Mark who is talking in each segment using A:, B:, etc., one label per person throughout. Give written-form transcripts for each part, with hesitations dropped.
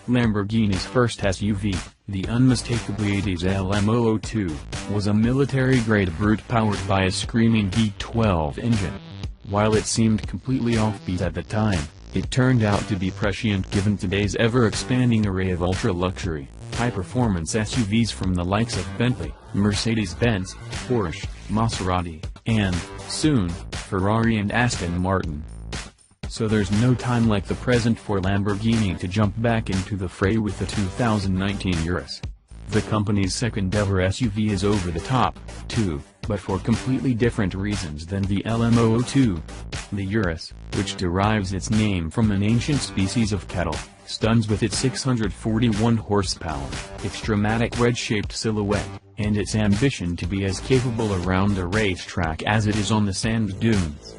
A: Lamborghini's first SUV, the unmistakably 80s LM002, was a military-grade brute powered by a screaming V12 engine. While it seemed completely offbeat at the time, it turned out to be prescient given today's ever-expanding array of ultra-luxury, high-performance SUVs from the likes of Bentley, Mercedes-Benz, Porsche, Maserati, and, soon, Ferrari and Aston Martin. So there's no time like the present for Lamborghini to jump back into the fray with the 2019 Urus. The company's second-ever SUV is over the top, too, but for completely different reasons than the LM002. The Urus, which derives its name from an ancient species of cattle, stuns with its 641 horsepower, extrematic wedge-shaped silhouette, and its ambition to be as capable around a racetrack as it is on the sand dunes.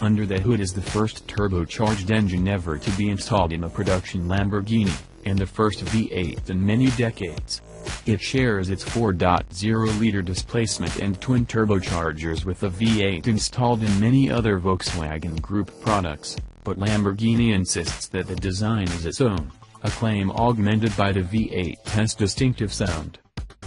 A: Under the hood is the first turbocharged engine ever to be installed in a production Lamborghini, and the first V8 in many decades. It shares its 4.0-liter displacement and twin turbochargers with the V8 installed in many other Volkswagen Group products, but Lamborghini insists that the design is its own, a claim augmented by the V8's distinctive sound.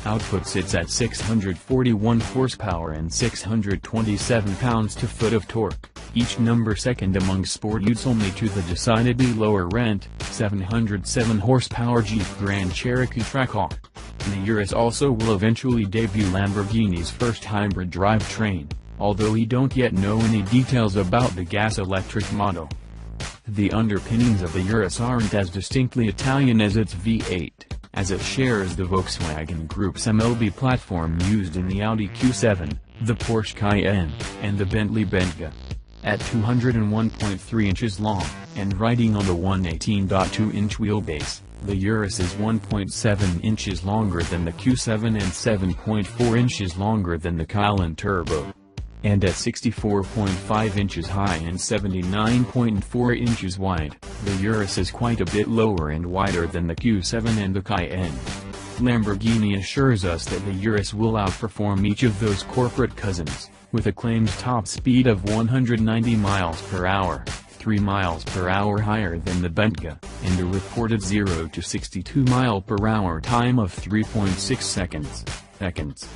A: Output sits at 641 horsepower and 627 pounds-to-foot of torque, each number second among sport utes only to the decidedly lower-rent, 707 horsepower Jeep Grand Cherokee Trackhawk. The Urus also will eventually debut Lamborghini's first hybrid drivetrain, although we don't yet know any details about the gas-electric model. The underpinnings of the Urus aren't as distinctly Italian as its V8, as it shares the Volkswagen Group's MLB platform used in the Audi Q7, the Porsche Cayenne, and the Bentley Bentayga. At 201.3 inches long, and riding on the 118.2-inch wheelbase, the Urus is 1.7 inches longer than the Q7 and 7.4 inches longer than the Cayenne Turbo. And at 64.5 inches high and 79.4 inches wide, the Urus is quite a bit lower and wider than the Q7 and the Cayenne. Lamborghini assures us that the Urus will outperform each of those corporate cousins, with a claimed top speed of 190 miles per hour, 3 miles per hour higher than the Bentayga, and a reported 0 to 62 mile per hour time of 3.6 seconds.